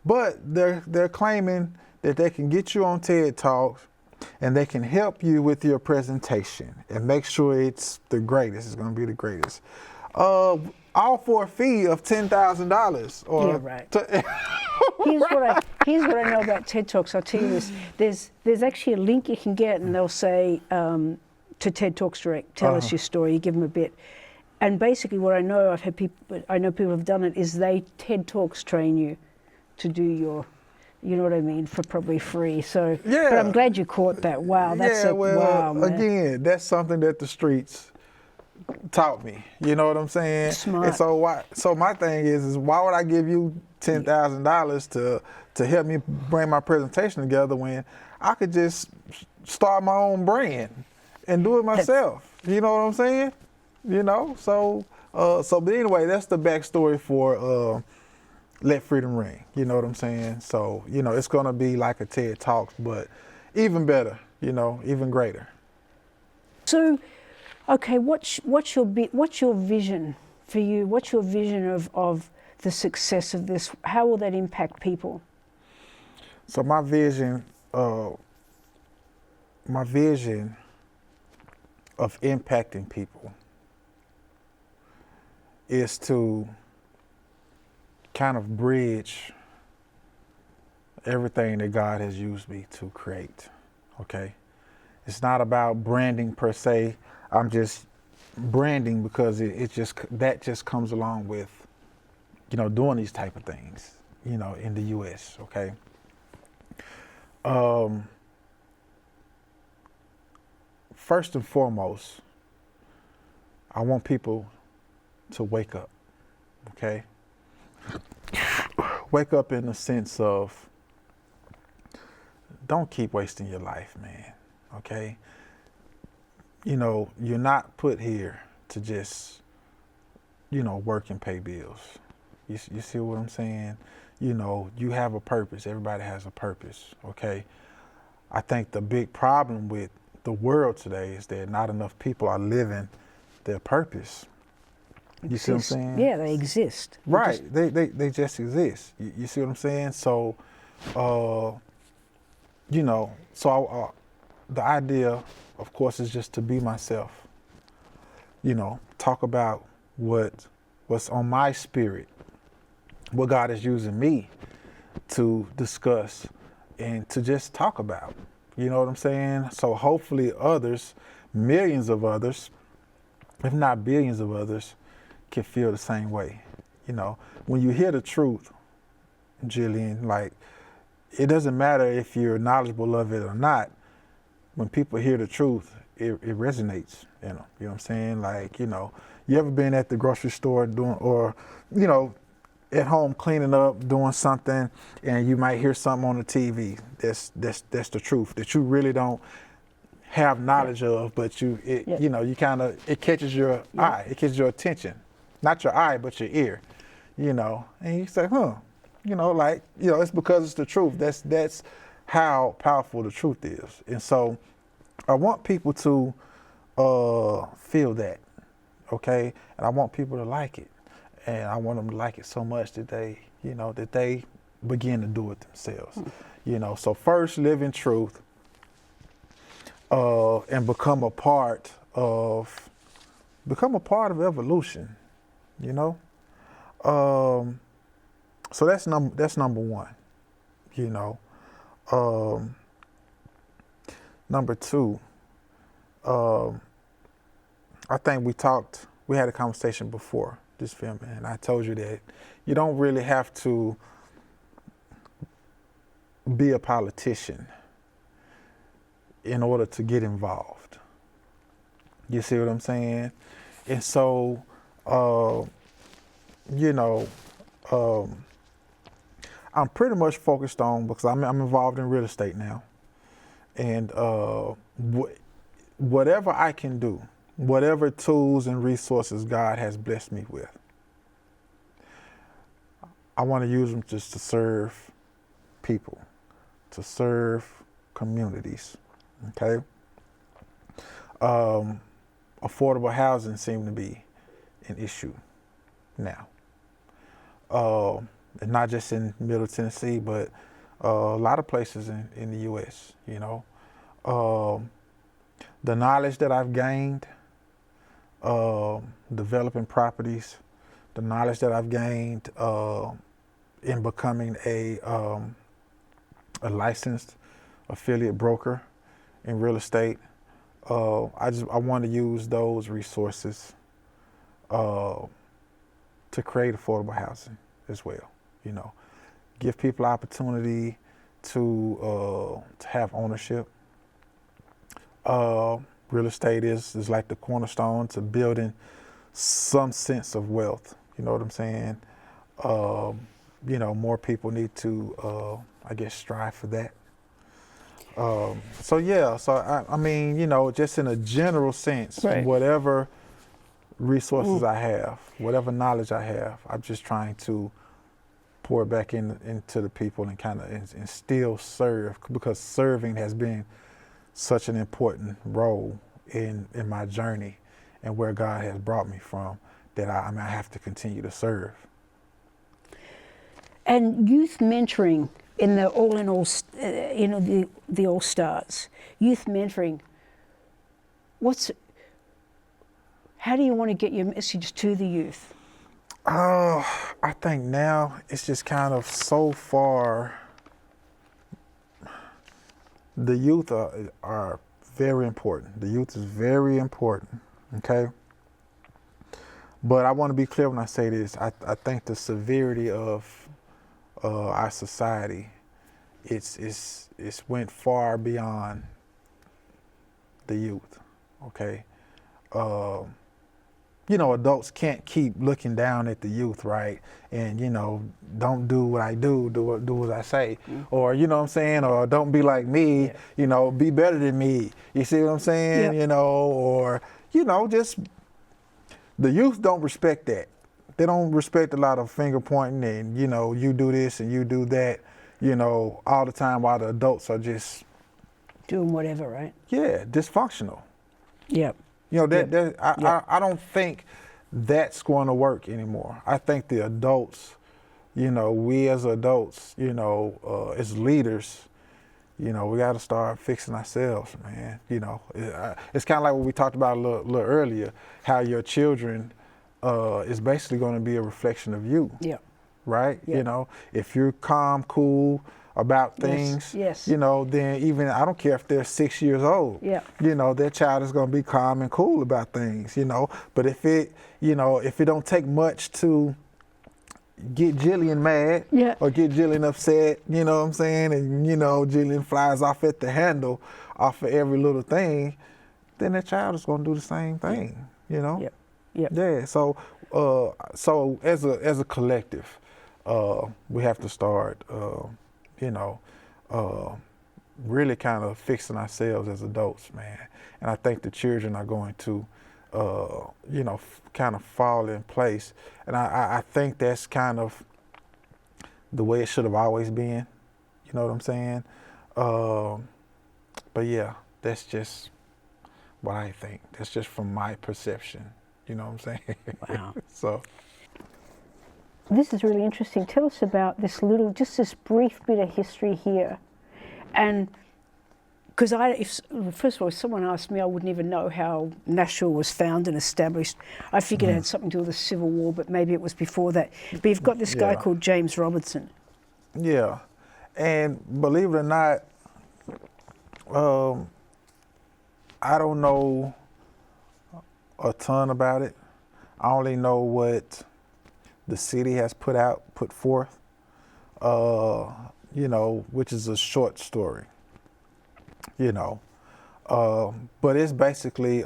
But they're claiming that they can get you on TED Talks and they can help you with your presentation and make sure it's the greatest. It's going to be the greatest. All for a fee of $10,000. Yeah, right. Here's what I know about TED Talks. I'll tell you this. There's actually a link you can get, and they'll say to TED Talks Direct, tell us your story. You give them a bit. And basically, what I know, I know people have done it, is they TED Talks train you to do your, you know what I mean, for probably free. So, yeah. But I'm glad you caught that. Wow, that's wow, man. Again, that's something that the streets taught me. You know what I'm saying? Smart. And so my thing is why would I give you $10,000 to help me bring my presentation together when I could just start my own brand and do it myself? You know what I'm saying? You know, but anyway, that's the backstory for Let Freedom Ring. You know what I'm saying? So, you know, it's gonna be like a TED Talks, but even better, you know, even greater. So, okay, what's your vision for you? What's your vision of the success of this? How will that impact people? So my vision of impacting people is to kind of bridge everything that God has used me to create, okay? It's not about branding per se. I'm just branding because that just comes along with, you know, doing these type of things, you know, in the U.S., okay? First and foremost, I want people to wake up, okay? Wake up in the sense of don't keep wasting your life, man, okay? You know, you're not put here to just, you know, work and pay bills. You see what I'm saying? You know, you have a purpose. Everybody has a purpose, okay? I think the big problem with the world today is that not enough people are living their purpose. You see what I'm saying? Yeah, they exist. Right, they just exist. You see what I'm saying? So, you know, the idea, of course, is just to be myself, talk about what's on my spirit, what God is using me to discuss and to just talk about. You know what I'm saying? So hopefully others, millions of others, if not billions of others, can feel the same way. When you hear the truth, Gillian, like, it doesn't matter if you're knowledgeable of it or not. When people hear the truth, it resonates in them. You know what I'm saying? Like, you ever been at the grocery store doing, or, at home cleaning up, doing something, and you might hear something on the TV that's the truth, that you really don't have knowledge of, but you kind of, it catches your eye, it catches your attention. Not your eye, but your ear, and you say, it's because it's the truth. That's how powerful the truth is. And so I want people to feel that, okay? And I want people to like it. And I want them to like it so much that they begin to do it themselves. So first live in truth and become a part of evolution, So that's number one, Number two, I think we had a conversation before this film, and I told you that you don't really have to be a politician in order to get involved. You see what I'm saying? And so, I'm pretty much focused on, because I'm involved in real estate now, and whatever I can do, whatever tools and resources God has blessed me with, I want to use them just to serve people, to serve communities, okay? Affordable housing seems to be an issue now. And not just in Middle Tennessee, but a lot of places in the U.S., The knowledge that I've gained developing properties, the knowledge that I've gained in becoming a licensed affiliate broker in real estate, I want to use those resources to create affordable housing as well. Give people opportunity to have ownership. Real estate is like the cornerstone to building some sense of wealth. You know what I'm saying? More people need to, strive for that. Just in a general sense, right. Whatever resources I have, whatever knowledge I have, I'm just trying to pour it back into the people and still serve, because serving has been such an important role in my journey and where God has brought me from, that I have to continue to serve. And youth mentoring in the All in All, the All Stars, youth mentoring, how do you want to get your message to the youth? I think now it's just kind of so far. The youth are very important. The youth is very important, okay? But I want to be clear when I say this. I think the severity of our society, it's went far beyond the youth, okay? Adults can't keep looking down at the youth, right? And, don't do what I do what I say. Mm-hmm. Or, you know what I'm saying? Or don't be like me, be better than me. You see what I'm saying? Yeah. Or, just the youth don't respect that. They don't respect a lot of finger pointing and, you do this and you do that, all the time, while the adults are just doing whatever, right? Yeah, dysfunctional. Yep. I don't think that's going to work anymore. I think the adults, we as adults, as leaders, You know, we got to start fixing ourselves, man. You know, it's kind of like what we talked about a little earlier, how your children is basically going to be a reflection of you. Yeah. Right? Yeah. You know, if you're calm, cool about things, Yes. you know, then even, I don't care if they're 6 years old, Yeah. you know, their child is going to be calm and cool about things, you know. But if it, you know, if it don't take much to get Gillian mad Yeah. or get Gillian upset, you know what I'm saying? And, you know, Gillian flies off at the handle off of every little thing, then that child is going to do the same thing, you know? Yep. Yep. Yeah. So, so as a collective, we have to start, you know, really kind of fixing ourselves as adults, man. And I think the children are going to, you know, kind of fall in place. And I think that's kind of the way it should have always been. You know what I'm saying? But yeah, that's just what I think. That's just from my perception. You know what I'm saying? Wow. So. This is really interesting. Tell us about this this brief bit of history here. And because first of all, if someone asked me, I wouldn't even know how Nashville was found and established. I figured it had something to do with the Civil War, but maybe it was before that. But you've got this guy called James Robertson. Yeah. And believe it or not, I don't know a ton about it. I only know what the city has put forth, you know, which is a short story, you know. But it's basically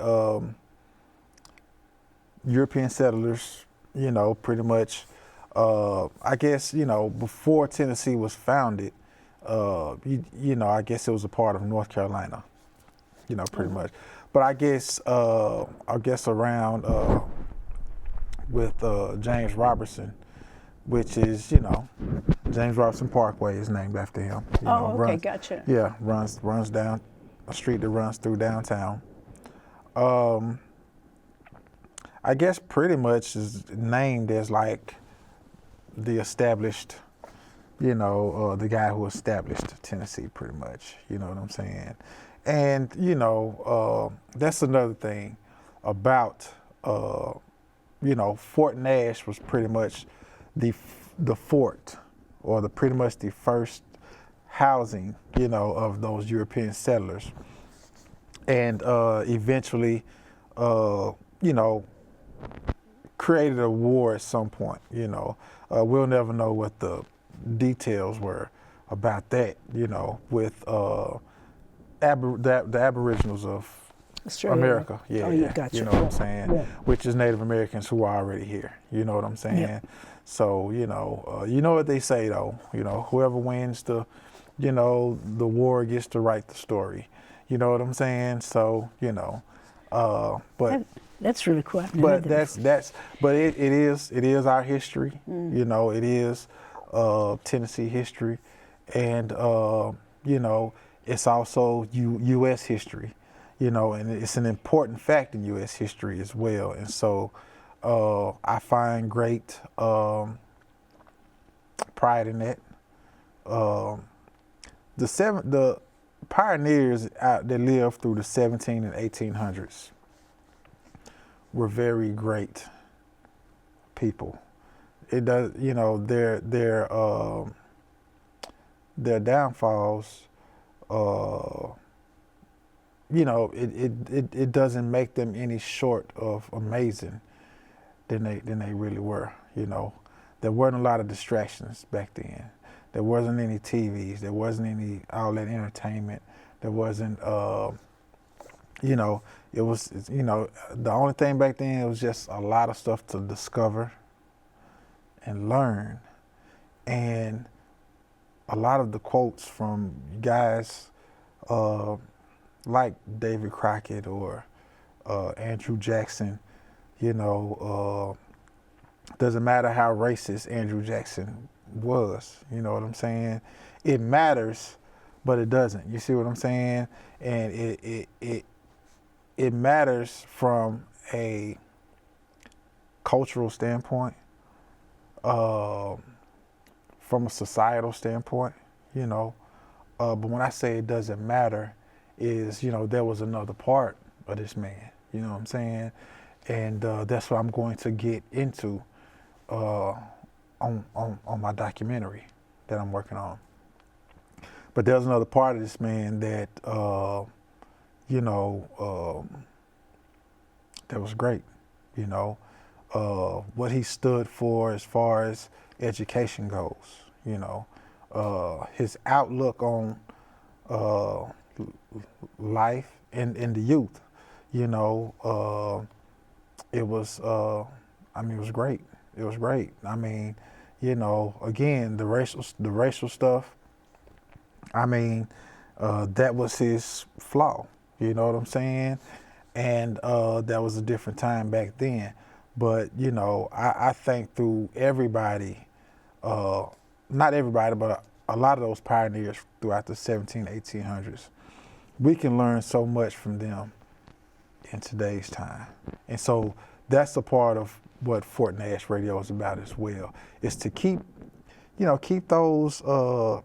European settlers, you know, pretty much, I guess, you know, before Tennessee was founded, you know, I guess it was a part of North Carolina, you know, pretty much. But I guess around with James Robertson, which is, you know, James Robertson Parkway is named after him. You know, okay, gotcha. Yeah, runs down a street that runs through downtown. I guess pretty much is named as like the established, you know, the guy who established Tennessee pretty much, you know what I'm saying? And, you know, that's another thing about, you know, Fort Nash was pretty much the fort, or pretty much the first housing, you know, of those European settlers. And eventually, you know, created a war at some point, you know. We'll never know what the details were about that, you know, with the Aboriginals of Australia. America, yeah, Oh, yeah, gotcha. you know what I'm saying, Yeah. which is Native Americans who are already here, you know what I'm saying. Yeah. So, you know what they say though, you know, whoever wins the war gets to write the story, you know what I'm saying. So, you know, but that's really cool. but it is our history, you know, it is Tennessee history, and you know, it's also U.S. history. You know, and it's an important fact in U.S. history as well. And so I find great pride in that. The pioneers that lived through the 17 and 1800s were very great people. It does, you know, their downfalls. You know, it doesn't make them any short of amazing than they really were. You know, there weren't a lot of distractions back then. There wasn't any TVs. There wasn't any outlet entertainment. There wasn't, you know, it was, you know, the only thing back then, it was just a lot of stuff to discover and learn. And a lot of the quotes from guys like David Crockett or Andrew Jackson, you know, doesn't matter how racist Andrew Jackson was, you know what I'm saying? It matters, but it doesn't. You see what I'm saying? And it matters from a cultural standpoint, from a societal standpoint, you know. But when I say it doesn't matter, is, there was another part of this man. You know what I'm saying? And that's what I'm going to get into on my documentary that I'm working on. But there's another part of this man that, that was great. What he stood for as far as education goes. His outlook on life and the youth. It was, it was great. It was great. Again, the racial stuff. That was his flaw. You know what I'm saying? And that was a different time back then. But I think through everybody, not everybody, but a lot of those pioneers throughout the 1800s, we can learn so much from them in today's time. And so that's a part of what Fort Nash Radio is about as well, is to keep those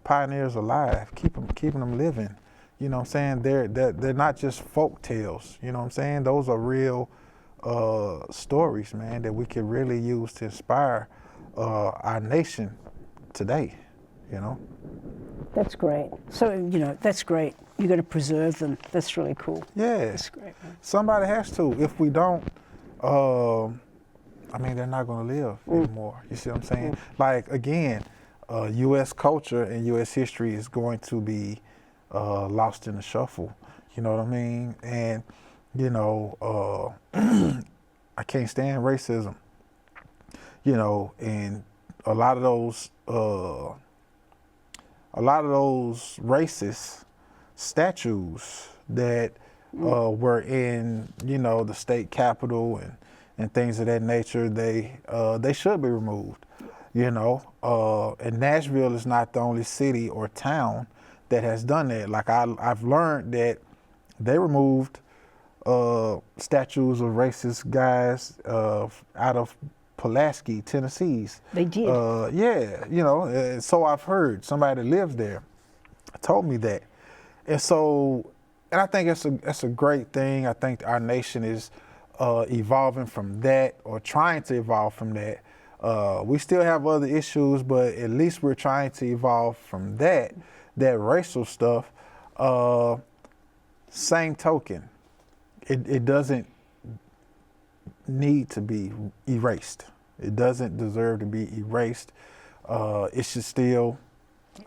pioneers alive, keeping them living. You know what I'm saying? They're not just folk tales. You know what I'm saying? Those are real stories, man, that we can really use to inspire our nation today. That's great. So, that's great. You're going to preserve them. That's really cool. Yeah. That's great, man. Somebody has to. If we don't, they're not going to live anymore. You see what I'm saying? Like, again, U.S. culture and U.S. history is going to be lost in the shuffle. You know what I mean? And, I can't stand racism. And a lot of those racist statues that were in, the state capitol and things of that nature, they should be removed. And Nashville is not the only city or town that has done that. Like I've learned that they removed statues of racist guys out of Pulaski, Tennessee's. They did. Yeah, so I've heard. Somebody that lives there told me that. And so, and I think that's a great thing. I think our nation is evolving from that, or trying to evolve from that. We still have other issues, but at least we're trying to evolve from that racial stuff. Same token, it doesn't need to be erased. It doesn't deserve to be erased. It should still.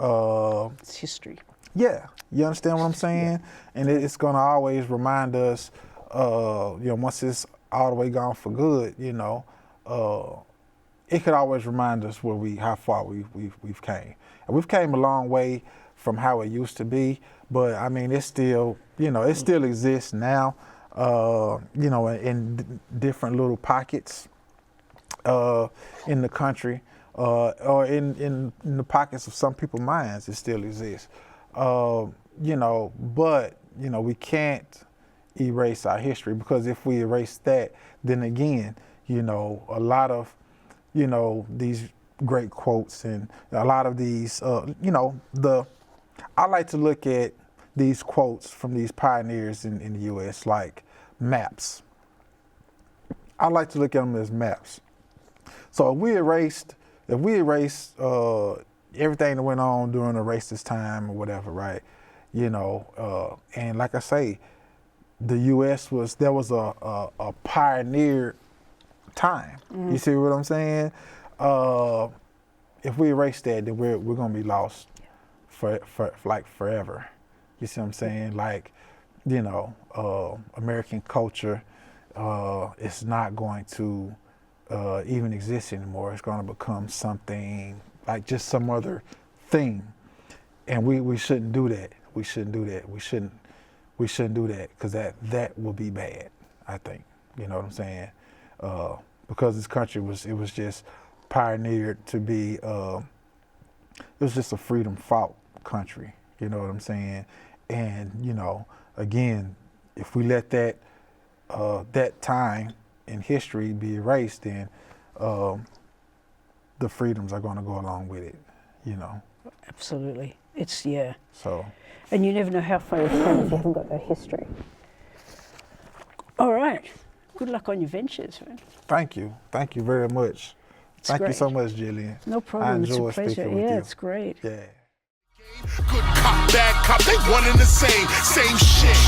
It's history. Yeah, you understand what I'm saying? Yeah. And it's gonna always remind us, once it's all the way gone for good, it could always remind us how far we've came. And we've came a long way from how it used to be, but it's still, it still exists now, in different little pockets in the country, or in the pockets of some people's minds, it still exists. But we can't erase our history, because if we erase that, then again, a lot of, these great quotes and a lot of these, I like to look at these quotes from these pioneers in the U.S. like maps. I like to look at them as maps. So if we erase everything that went on during the racist time or whatever, right? And like I say, the U.S. was a pioneer time. You see what I'm saying? If we erase that, then we're gonna be lost for like forever. You see what I'm saying? Like, American culture is not going to even exist anymore. It's going to become something like just some other thing, and we shouldn't do that. We shouldn't do that. We shouldn't do that, because that will be bad, I think. You know what I'm saying? Because this country was just pioneered to be. It was just a freedom fought country. You know what I'm saying? And again, if we let that time in history be erased, then the freedoms are going to go along with it. Absolutely. It's, yeah. So. And you never know how far you've come if you haven't got that history. All right. Good luck on your ventures, man. Thank you. Thank you very much. Thank you so much, Gillian. No problem. It's a pleasure. Speaking with you. It's great. Yeah. Good cop, bad cop, they one and the same shit.